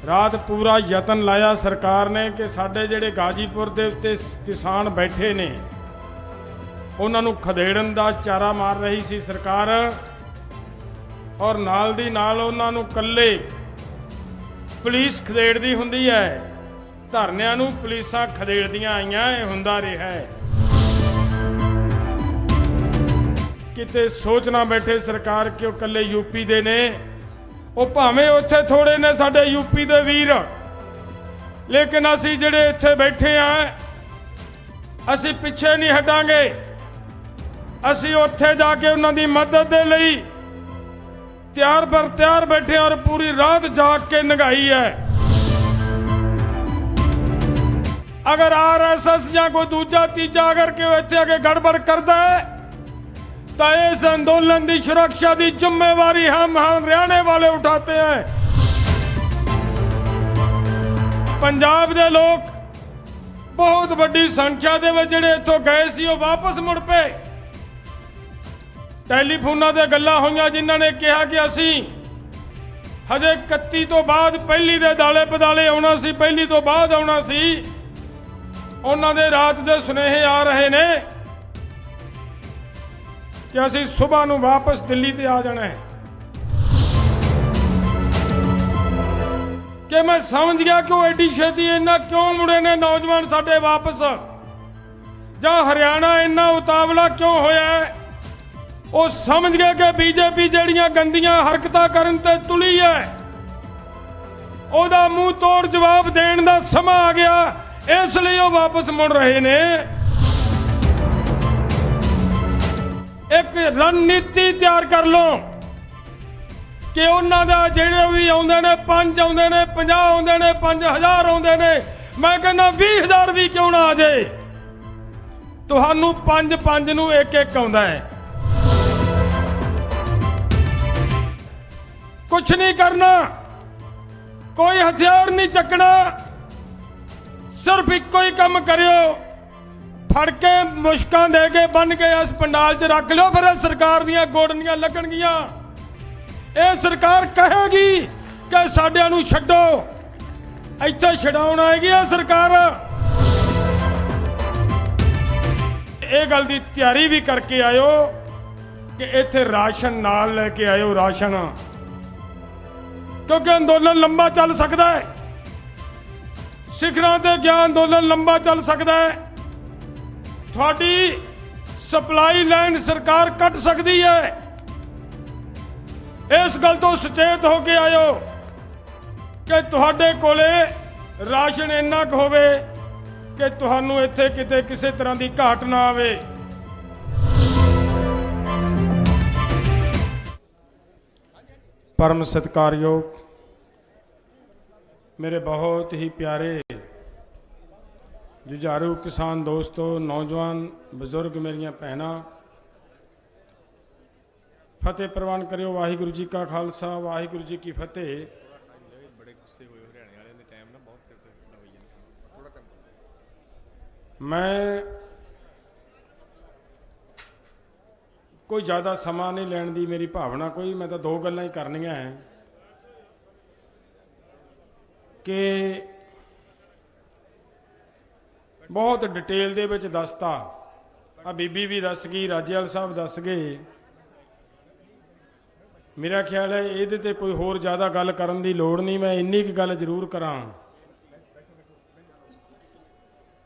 रात पूरा यतन लाया सरकार ने कि साडे जिहड़े गाजीपुर दे उत्ते किसान बैठे ने उन्हां नूं खदेड़न दा चारा मार रही सी सरकार और नाल दी नाल उन्हां नूं कल्ले पुलिस खदेड़दी हुंदी है। धरनियां नूं पुलिसां खदेड़दियां आईयां, इह हुंदा रिहा है। किते सोच ना बैठे सरकार कि वो कल्ले यूपी दे ने, ਉਹ ਭਾਵੇਂ ਉੱਥੇ ਥੋੜੇ ਨੇ ਸਾਡੇ यूपी ਦੇ ਵੀਰ, ਲੇਕਿਨ ਅਸੀਂ ਜਿਹੜੇ ਇੱਥੇ ਬੈਠੇ ਆ ਅਸੀਂ ਪਿੱਛੇ ਨਹੀਂ ਹਟਾਂਗੇ। ਅਸੀਂ ਉੱਥੇ ਜਾ ਕੇ ਉਹਨਾਂ ਦੀ ਮਦਦ ਦੇ ਲਈ ਤਿਆਰ ਬਰ ਤਿਆਰ ਬੈਠੇ ਔਰ ਪੂਰੀ ਰਾਤ ਜਾਗ ਕੇ ਨਗਾਈ ਹੈ। ਅਗਰ आरएसएस ਜਾਂ ਕੋਈ ਦੂਜਾ ਤੀਜਾ ਅਗਰ ਕਿ ਇੱਥੇ ਆ ਕੇ ਗੜਬੜ ਕਰਦਾ ਹੈ तो इस आंदोलन की सुरक्षा की जिम्मेवारी हम हरियाणे वाले उठाते हैं। पंजाब के लोग बहुत बड़ी संख्या के जिहड़े इत्थों गए सी वो वापस मुड़ पे। टैलीफोना ते गल्लां होईयां जिन्हां ने कहा कि असी हजे 31 तो बाद पहली दे दाले पदाले आउणा सी, पहली तो बाद आउणा सी। उन्हां दे रात दे सुनेहे आ रहे ने कि असी सुबह नूं वापस दिल्ली ते आ जाना है। कि मैं समझ गया कि वो एडी छेती इन्ना क्यों मुड़े ने नौजवान साडे वापस, जां हरियाणा इन्ना उतावला क्यों होया है। वो समझ गए कि बीजेपी जड़ियां गंदियां हरकतां करन ते तुली है, ओदा मुंह तोड़ जवाब देण दा समा आ गया, इसलिए वो वापस मुड़ रहे ने। एक रणनीति तैयार कर लो कि उन्हां दा जिहड़े भी आउंदे ने 5 आउंदे ने 50 आउंदे ने 5000 आउंदे ने, मैं कहना 20000 भी क्यों ना आ जाए, तुहानू 5 नूं एक आउंदा है। कुछ नहीं करना, कोई हथियार नहीं चकना, सिर्फ इक्को ही काम करियो, फड़ के मुश्कां दे के बन के इस पंडाल च रख लो, फिर सरकार दियां गोडनियां लगणगियां। ये सरकार कहेगी कि साडियां नूं छड्डो, इत्थे छडाउण आएगी ये सरकार। ये गल दी तैयारी भी करके आयो कि इत्थे राशन नाल लेके आयो, राशन, क्योंकि अंदोलन लंबा चल सकता है। सिखरां ते गया अंदोलन लंबा चल सकता है। थोड़ी सप्लाई लाइन सरकार कट सकती है। इस गल तो सचेत होके आयो कि तुहाडे कोले राशन इन्ना क होवे कि तुहानू इत्थे किते किसी तरह की घाट ना आवे। परम सत्कारयोग मेरे बहुत ही प्यारे जुझारू किसान दोस्तों, नौजवान बजुर्ग, मेरिया भैनां, फतेह प्रवान करियो। वाहिगुरु जी का खालसा, वाहिगुरु जी की फतेह। मैं कोई ज़्यादा समा नहीं लैण दी मेरी भावना कोई, मैं तो 2 गल्लां ही करनियां है कि बहुत डिटेल दे विच दसता, आ बीबी भी दस गई, राजेवाल साहब दस गए। मेरा ख्याल है ये ते कोई होर ज़्यादा गल करन दी लोड़ नहीं, मैं इन्नी की गल जरूर करां।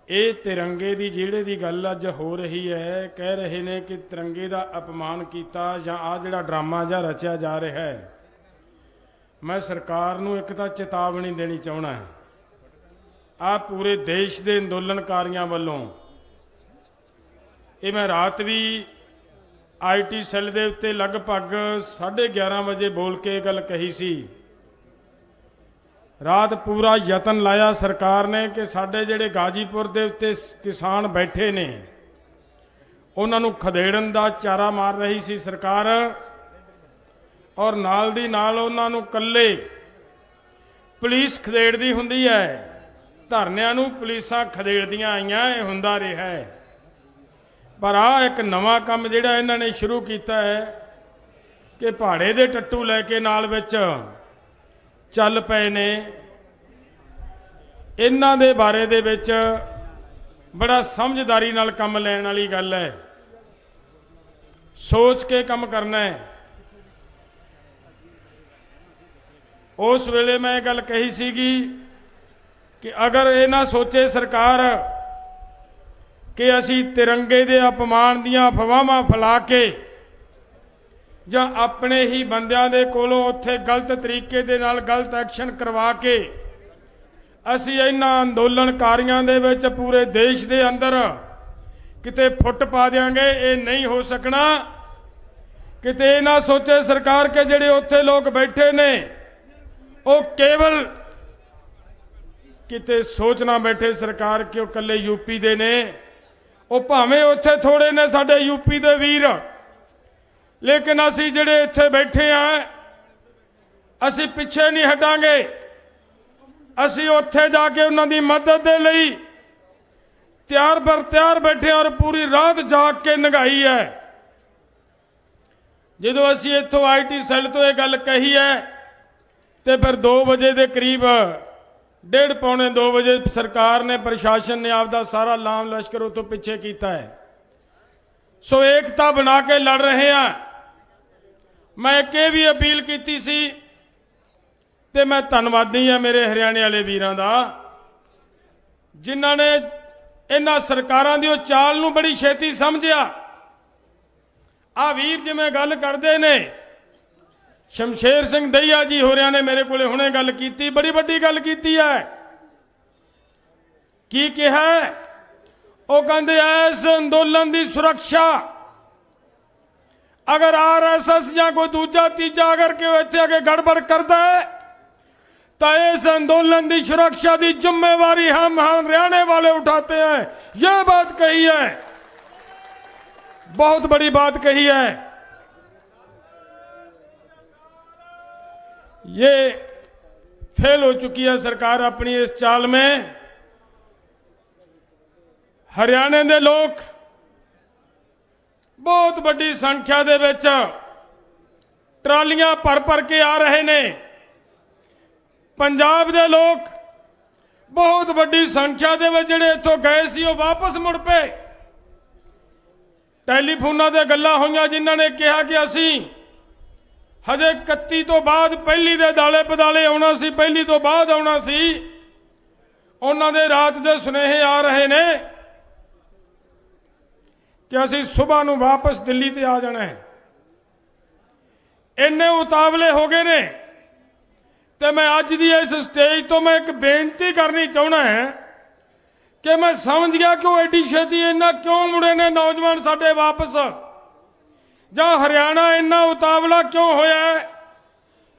ये तिरंगे दी जिहड़े दी गल अज हो रही है, कह रहे ने कि तिरंगे दा अपमान कीता जां आ जिहड़ा ड्रामा जिहा रचिया जा रहा है। मैं सरकार नूं एक तां चेतावनी देनी चाहुंदा है, आ पूरे देश के अंदोलनकारियों वालों। ये मैं रात भी IT सैल के उत्ते लगभग 11:30 बजे बोल के गल कही सी। रात पूरा यतन लाया सरकार ने कि साडे जिहड़े गाजीपुर के उत्ते किसान बैठे ने उन्हां नूं खदेड़न दा चारा मार रही सी सरकार और नाल दी नाल उन्हां नूं कल्ले पुलिस खदेड़दी हुंदी है। धरनियां नूं पुलिसां खदेड़दियां आईयां, इह हुंदा रिहा है। पर आ एक नवां काम जिहड़ा इन्हां ने शुरू कीता है कि पहाड़े दे टट्टू लैके नाल विच चल पए ने इन्हां दे बारे दे विच बड़ा समझदारी नाल काम लैण वाली गल है। सोच के काम करना है। उस वेले मैं गल कही सीगी कि अगर ये ना सोचे सरकार कि असी तिरंगे दे अपमान दियां अफवाहां फैला के जां अपने ही बंदियां दे कोलों उत्थे गलत तरीके दे नाल गलत एक्शन करवा के असी इन्हां अंदोलनकारियों दे विच पूरे देश दे अंदर किते फुट पा देंगे, ये नहीं हो सकना। किते ना सोचे सरकार के जिहड़े उत्थे लोग बैठे ने वो केवल किते सोचना बैठे सरकार कि कल्ले यूपी दे ने, वो भावें उत्थे थोड़े ने साडे यूपी दे वीर, लेकिन असी जिहड़े इत्थे बैठे हैं असी पिछे नहीं हटांगे। असी उत्थे जाके उन्हां दी मदद दे लई तैयार बर तैयार बैठे और पूरी रात जाग के नंगाई है। जो असी इत्थों IT सैल तो यह गल कही है तो फिर 2 बजे के करीब 1:30 पौने 2 बजे सरकार ने प्रशासन ने आपदा सारा लाम लश्कर उतो पिछे किया है। सो एकता बना के लड़ रहे हैं। मैं एक भी अपील की सी ते मैं धन्नवादी हाँ मेरे हरियाणे वाले वीरां दा जिन्हां ने इन्हां सरकारां दी चाल नूं बड़ी छेती समझिया। आ वीर जिवें गल करदे ने, शमशेर सिंह दहिया जी होरियां ने मेरे कोले हुणे गल कीती, बड़ी वड्डी गल कीती है। की कहा है? वो कहंदे इस अंदोलन की सुरक्षा अगर RSS या कोई दूजा तीजा अगर कोई इत्थे आके गड़बड़ करता है तो इस अंदोलन की सुरक्षा की जिम्मेवारी हम हरियाणे वाले उठाते हैं। यह बात कही है, बहुत बड़ी बात कही है। ये फेल हो चुकी है सरकार अपनी इस चाल में। हरियाणे दे लोग बहुत बड़ी संख्या दे विच ट्रालियां भर भर के आ रहे ने। पंजाब दे लोग बहुत बड़ी संख्या दे विच जिहड़े इत्थों गए सी वो वापस मुड़ पे। टैलीफोनां ते गल्लां होईयां जिन्हां ने कहा कि असी हजे 31 तो बाद पहली दे दाले पदाले आउणा सी, पहली तो बाद आउणा सी। उन्हां दे रात दे सुनेहे आ रहे ने कि असी सुबह नूं वापस दिल्ली ते आ जाना है। इन्ने उतावले हो गए ने। तो मैं अज दी इस स्टेज तो मैं एक बेनती करनी चाहना है कि मैं समझ गया कि वो एडी छेती इन्ना क्यों मुड़े ने नौजवान साडे वापस, जां हरियाणा इन्ना उतावला क्यों होया है।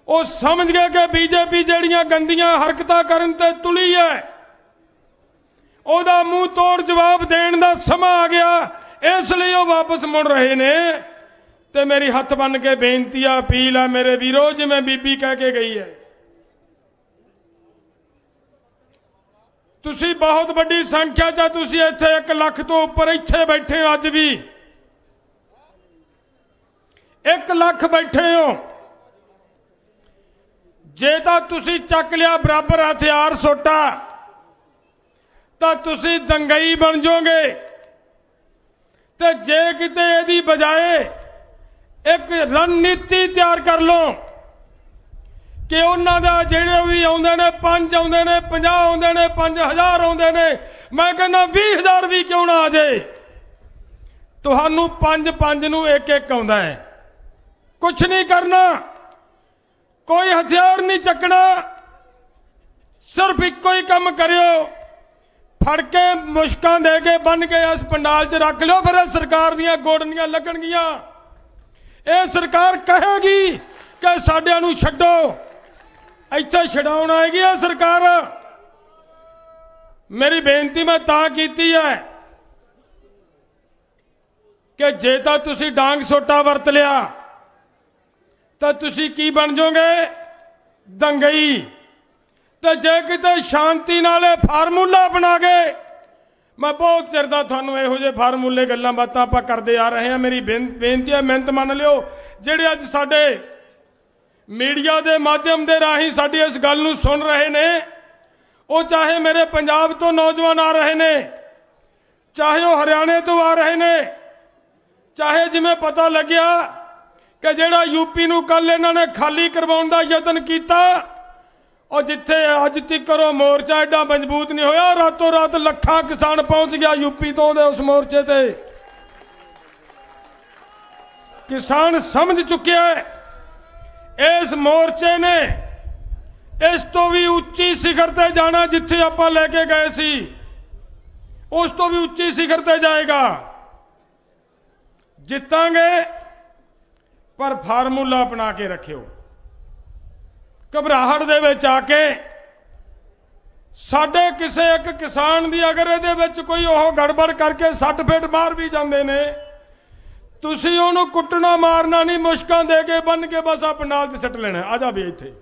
वो समझ गए कि बीजेपी जड़ियां गंदियां हरकतां करन ते तुली है, ओदा मुंह तोड़ जवाब देण दा समा आ गया, इसलिए वो वापस मुड़ रहे ने। ते मेरी हथ बन के बेनती है, अपील है मेरे वीरो, जिवें बीबी कह के गई है, तुसी बहुत बड़ी संख्या च तुसी इत्थे 1 लाख तो उपर इत्थे बैठे हो। अज भी 1 लाख बैठे हो। जे तां तुसी चक लिया बराबर हथियार सोटा तां तुसी दंगई बन जाओगे। ते जे किते इहदी बजाए एक रणनीति तैयार कर लो कि उन्हां दा जिहड़े भी आउंदे ने 5 आउंदे ने 50 आउंदे ने 5000 आउंदे ने, मैं कहना 20000 भी क्यों ना आ जाए, तुहानू 5 नूं 1 आउंदा है। कुछ नहीं करना, कोई हथियार नहीं चकना, सिर्फ एको ही काम करियो, फड़ के मुश्कां दे के बन के इस पंडाल च रख लो। फिर सरकार दियां गोडनियां लगणगियां। ये सरकार कहेगी कि साडियां नूं छड्डो, इत्थे छडाउण आएगी है सरकार। मेरी बेनती मैं तां कीती है कि जे तां तुसी डांग सोटा वरत लिया तो तुसी की बन जाओगे, दंगई। तो जे किते शांति नाले फार्मूला बना गए, मैं बहुत चिर दा तुहानूं इहो जिहे फार्मूले गल्लां बातां आपां करदे आ रहे हैं। मेरी बेनती है, मिहनत मान लिओ। जिहड़े अज साडे मीडिया के माध्यम के राही साडी इस गल नूं सुन रहे ने, ਉਹ ਚਾਹੇ ਮੇਰੇ ਪੰਜਾਬ ਤੋਂ ਨੌਜਵਾਨ ਆ ਰਹੇ ਨੇ, ਚਾਹੇ ਉਹ ਹਰਿਆਣੇ ਤੋਂ ਆ ਰਹੇ ਨੇ, ਚਾਹੇ ਜਿਵੇਂ ਪਤਾ ਲੱਗਿਆ ਕਿ ਜਿਹੜਾ ਯੂਪੀ ਨੂੰ ਕੱਲ ਇਹਨਾਂ ਨੇ ਖਾਲੀ ਕਰਵਾਉਣ ਦਾ ਯਤਨ ਕੀਤਾ, और जिथे अज तक मोर्चा एडा मजबूत नहीं होया, रातों रात लखा किसान पहुंच गया यूपी तो उस मोर्चे ते। किसान समझ चुके हैं इस मोर्चे ने इस तो भी उच्ची शिखर ते जाना, जिथे आपां लेके गए सी उस तो भी उच्ची शिखर ते जाएगा। जितांगे पर फार्मूला अपना के रखियो। घबराहट दे विच आके साडे किसे एक किसान दी अगर इहदे विच कोई ओह गड़बड़ करके सट फिट मार भी जांदे ने, तुसीं ओहनूं कुट्टना मारना नहीं, मुश्कां दे के बन के बस आ पंडाल च सट लेना, आ जा भी इत्थे।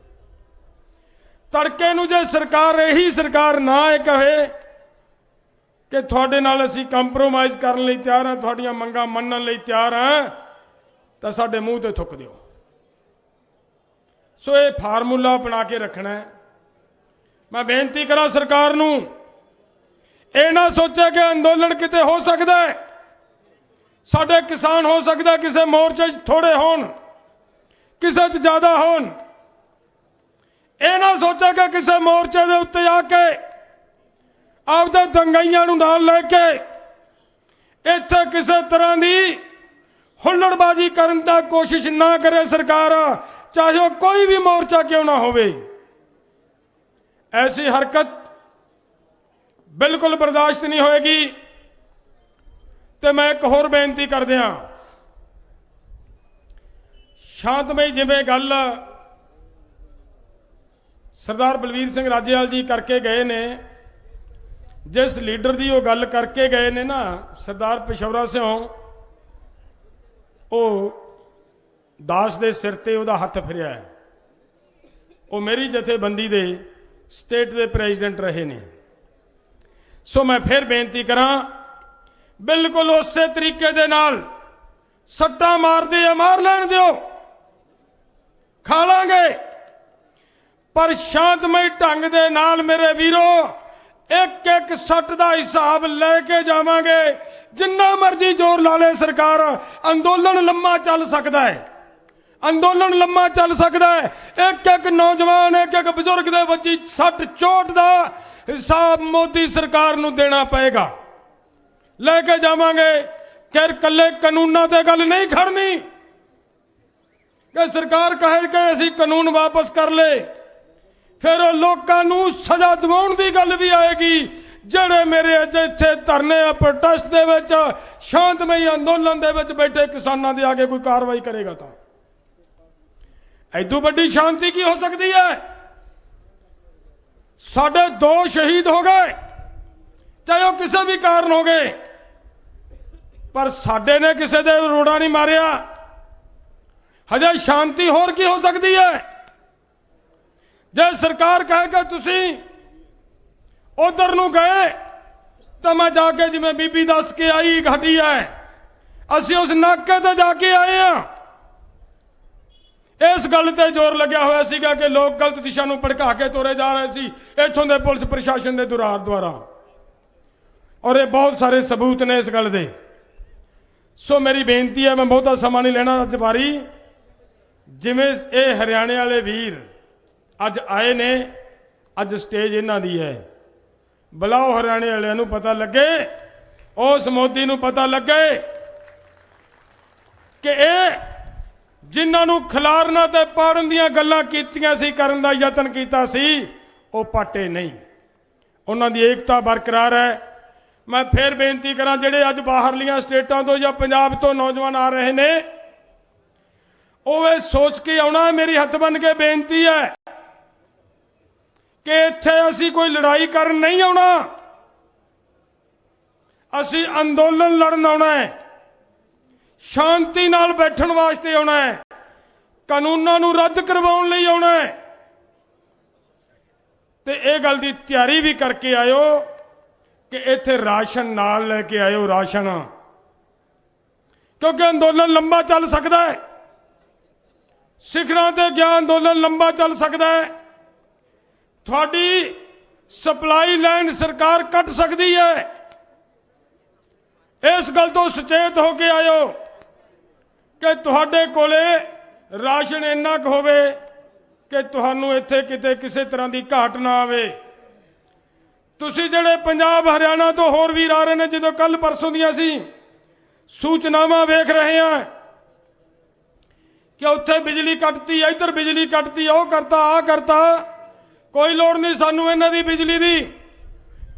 तड़के नूं जे सरकार यही सरकार ना ये कहे कि तुहाडे नाल असीं कंप्रोमाइज़ करन लई तैयार हां, तुहाडीआं मंगां मन्नण लई तैयार हां, तां साडे मूँह ते थुक दिओ। सो ये फार्मूला अपना के रखना है। मैं बेनती करा सरकार नूं, ये ना सोचे कि अंदोलन किते हो सकता है, साडे किसान हो सकता है किसी मोर्चे थोड़े होण, किसी च ज्यादा होण। ये ना सोचे कि किसी मोर्चे के उत्ते आके आपदे दंगाइयां नूं नाल लेके इत्थे किसी तरह की हुल्लड़बाजी करन दी कोशिश ना करे सरकार, चाहे वो कोई भी मोर्चा क्यों ना होवे। ऐसी हरकत बिल्कुल बर्दाश्त नहीं होएगी। तो मैं एक होर बेनती कर दिया, शांतमई जिवें गल सरदार बलवीर सिंह राजेवाल जी करके गए ने, जिस लीडर की वो गल करके गए ने ना सरदार पेशौरा सिंह, वो दास दे सिर ते उहदा हथ फिरिया है। वो मेरी जथेबंदी दे स्टेट दे प्रेजिडेंट रहे ने। सो मैं फिर बेनती करा, बिल्कुल उस तरीके दे नाल सट्टा मारदे आ मार लैण दिओ, खा लांगे, पर शांतमई ढंग दे नाल मेरे वीरो एक एक सट का हिसाब लेके जावांगे। जिन्ना मर्जी जोर ला ले सरकार, अंदोलन लम्मा चल सकता है, अंदोलन लम्मा चल सकता है। एक एक नौजवान एक एक बजुर्ग दे बच्ची सट चोट का हिसाब मोदी सरकार नूं देना पएगा। लेके जावांगे कि कल्ले कानूनां ते गल नहीं खड़नी कि सरकार कहे कि असीं कानून वापस कर ले, फिर लोकां नूं सजा दिवाउण दी गल भी आएगी। ਜਿਹੜੇ मेरे अज इत्थे धरने प्रोटेस्ट दे विच शांतमई अंदोलन दे विच बैठे किसानां दे आगे कोई कार्रवाई करेगा तो ऐदू बड़ी शांति की हो सकती है। साढ़े 2 शहीद हो गए, चाहे वो किसी भी कारण हो गए, पर साडे ने किसी दे रोड़ा नहीं मारिया। हजे शांति होर की हो सकती है? जे सरकार कहे कि तुसी उधर नूं गए तो मैं जाके जिवें बीबी दस के आई घटी है, असीं उस नाके ते जाके आए हैं। इस गल ते जोर लग्या होया सीगा कि लोग गलत दिशा नूं भड़का के तुरे जा रहे सी इत्थों दे पुलिस प्रशासन दे द्वारा, और ये बहुत सारे सबूत ने इस गल दे। सो मेरी बेनती है, मैं बहुता समा नहीं लेना अज बारी, जिवें ये हरियाणे वाले वीर अज आए ने, अज स्टेज इन्हां दी है, बुलाओ हरियाणे वालियां नूं पता लगे, उस मोदी नूं पता लगे कि ये जिन्हां नूं खिलारना ते पाड़न दीयां गल्लां कीतियां सी, करन दा यतन कीता सी, वो पाटे नहीं, उन्हां दी एकता बरकरार है। मैं फिर बेनती करा, जिहड़े अज बाहरलियां स्टेटां तो या पंजाब तो नौजवान आ रहे ने, वो सोच के आउणा, मेरी हथ बन के बेनती है कि इत्थे असीं कोई लड़ाई करन नहीं आउणा, असीं अंदोलन लड़न आउणा है, शांति नाल बैठण वास्ते आउणा है, कानूनां नूं रद्द करवाउण लई आउणा है। ते इह गल दी तैयारी भी करके आयो कि इत्थे राशन नाल लैके आयो, राशन, क्योंकि अंदोलन लंबा चल सकता है, सिखरां ते गया अंदोलन लंबा चल सकता है। थोड़ी सप्लाई लाइन सरकार कट सकती है। इस गल तो सचेत होके आयो कि तुहाडे कोले राशन इन्ना क होवे कि तुहानू इत्थे किते किसी तरह की घाट ना आवे। तुसी जिहड़े पंजाब हरियाणा तो होर वीर आ रहे हैं, जो कल परसों दियां सी सूचनावां वेख रहे हैं कि उत्थे बिजली कटती, इधर बिजली कटती, वो करता आ करता। कोई लोड़ नहीं सानू इन्हां दी बिजली दी।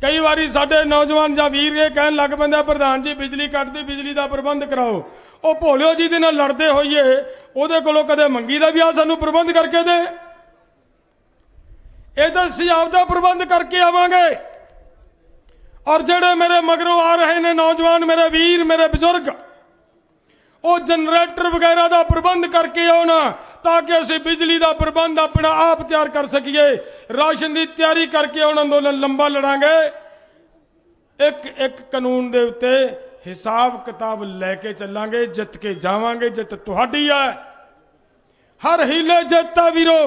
कई बारी साडे नौजवान जां वीर ये कहन लग पैंदे प्रधान जी बिजली कटदी, बिजली का प्रबंध कराओ। वो भोलिओ जी दे नाल लड़दे होइए उहदे कोलों कदे मंगी दा भी आ सानू प्रबंध करके दे। ये तो असीं आपदा प्रबंध करके आवांगे। और जेड़े मेरे मगरों आ रहे ने नौजवान, मेरे वीर, मेरे बुजुर्ग, वो जनरेटर वगैरह का प्रबंध करके आना ताकि असी बिजली का प्रबंध अपना आप तैयार कर सकीए। राशन की तैयारी करके आना, अंदोलन लंबा लड़ांगे। एक एक कानून के उत्ते हिसाब किताब लैके चलांगे, जित के जावांगे। जित तुहाडी है, हर हीले जित है वीरो,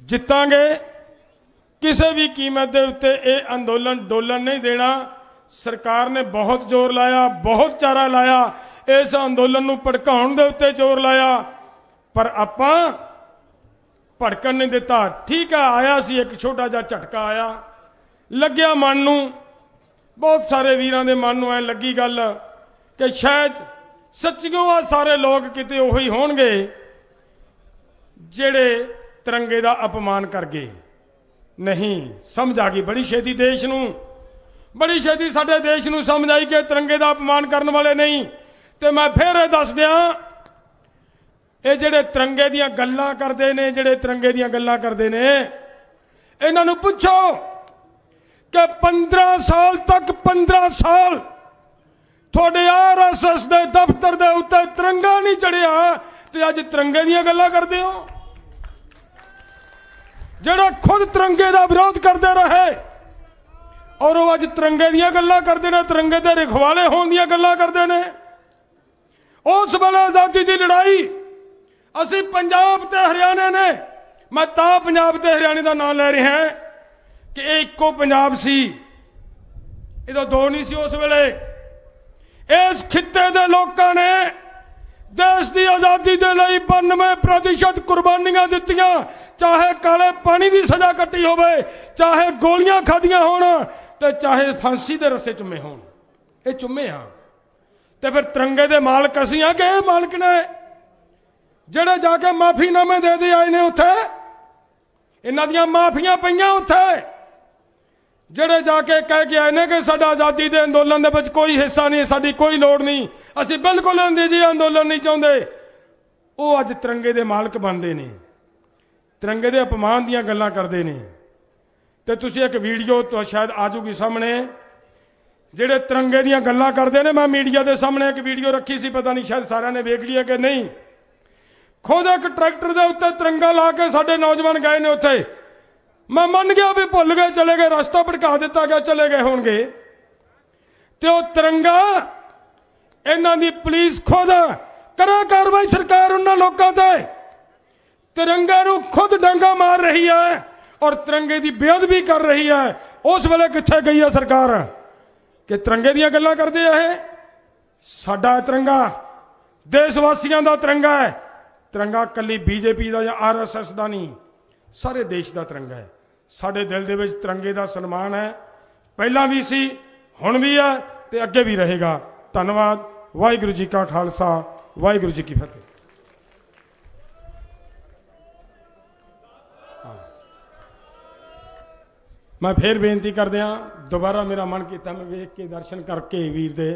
जितांगे। किसी भी कीमत के उत्ते ये अंदोलन डोलन नहीं देना। सरकार ने बहुत जोर लाया, बहुत चारा लाया, इस अंदोलन नूं भड़काउण दे उत्ते जोर लाया, पर आपां भड़कण नहीं दिता। ठीक है, आया सी एक छोटा जिहा झटका आया, लग्या मन नूं, बहुत सारे वीरां दे मन नूं ऐ लगी गल कि शायद सच्चियों आ सारे लोग किते उही होणगे जिहड़े तिरंगे दा अपमान कर गए। नहीं, समझ आ गई बड़ी छेती देश नूं, बड़ी छेती साडे देश नूं समझ आई कि तिरंगे दा अपमान करने वाले नहीं। ते मैं फिर दस दियां, ये जिहड़े तिरंगे दियां गल्लां करदे ने, जिहड़े तिरंगे दियां गल्लां करदे ने, इन्हां नूं पुछो कि 15 साल तक 15 साल थोड़े RSS दे दफ्तर दे उत्ते तिरंगा नहीं चढ़िया, ते अज तिरंगे दियां गल्लां करदे हो। जिहड़ा खुद तिरंगे का विरोध करते रहे और वो अज तिरंगे दियां गल्लां करदे ने, तिरंगे दे रखवाले होण दियां गल्लां करदे ने। उस वेले आज़ादी की लड़ाई असी पंजाब ते हरियाणे ने, मैं तां पंजाब ते हरियाणे का नाम लै रहा हां कि ये इक्को पंजाब सी, ये दो नहीं सी। उस वेले इस खित्ते दे लोकां ने देश की आज़ादी के लिए 92% कुर्बानियां दित्तियां, चाहे काले पानी की सजा कट्टी होवे, चाहे गोलियां खादियां होण, ते चाहे फांसी के रस्से चुमे होण। ये चुमे हाँ, ते फिर तिरंगे दे मालक असीं हां कि मालक ने जिहड़े जाके माफीनामे दे दे आए ने। उत्थे इन्हां दियां माफियां पईयां, उत्थे जिहड़े जाके कह के आए ने कि साडा आज़ादी के अंदोलन दे विच कोई हिस्सा नहीं, साडी कोई लोड़ नहीं, असीं बिल्कुल अंग्रेजी अंदोलन नहीं चाहुंदे। वो अज तिरंगे दे मालक बनदे ने, तिरंगे दे अपमान दीयां गल्लां करदे ने। ते तुसीं एक वीडियो तो शायद आजूगी सामने, जिहड़े तिरंगे दीयां गल्लां करदे ने। मैं मीडिया के सामने एक वीडियो रखी सी, पता नहीं शायद सारिਆਂ ने वेख लिया कि नहीं। खुद एक ट्रैक्टर के उत्ते तिरंगा ला के साडे नौजवान गए ने उत्थे। मैं मन गया भी भुल गए, चले गए, रास्ता भटका दिता गया, चले गए होणगे। ते वो तिरंगा इन्हां दी पुलिस खुद करे कार्रवाई, सरकार उन्हां लोकां ते तिरंगे नूं खुद डांगा मार रही है और तिरंगे की बेअदबी कर रही है। उस वेले कित्थे गई है सरकार कि तिरंगे दीयां गल्लां करदे आ। साडा तिरंगा देशवासियों का तिरंगा है। तिरंगा कली BJP का या RSS का नहीं, सारे देश का तिरंगा है। साडे दिल दे विच तिरंगे का सन्मान है, पहला भी सी, हुण भी है, ते अगे भी रहेगा। धन्नवाद। वाहिगुरू जी का खालसा, वाहिगुरू जी की फतेह। मैं फिर बेनती कर दिया, दोबारा मेरा मन किया, मैं वेख के दर्शन करके वीर दे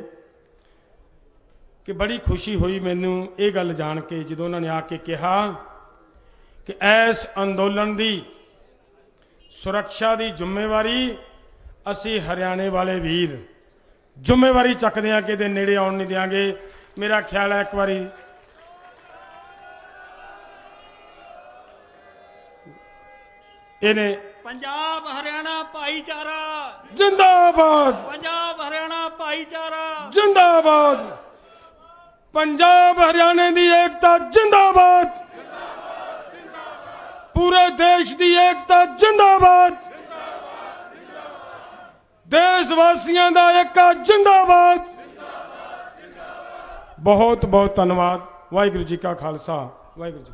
कि बड़ी खुशी हुई मैनू ये गल जान के, जो उन्होंने आके कहा कि इस अंदोलन की सुरक्षा की जिम्मेवारी असी हरियाणे वाले वीर जिम्मेवारी चकते हैं कि नेड़े आउण नहीं देंगे। मेरा ख्याल है एक बारी इन्हें पंजाब हरियाणा भाईचारा जिंदाबाद, पंजाब हरियाणा भाईचारा जिंदाबाद, पंजाब हरियाणे की एकता जिंदाबाद, पूरे देश की एकता जिंदाबाद। ਦੇਸ਼ ਵਾਸੀਆਂ ਦਾ ਏਕਾ ਜਿੰਦਾਬਾਦ। ਬਹੁਤ ਬਹੁਤ ਧੰਨਵਾਦ। ਵਾਹਿਗੁਰੂ ਜੀ ਕਾ ਖਾਲਸਾ, ਵਾਹਿਗੁਰੂ ਜੀ।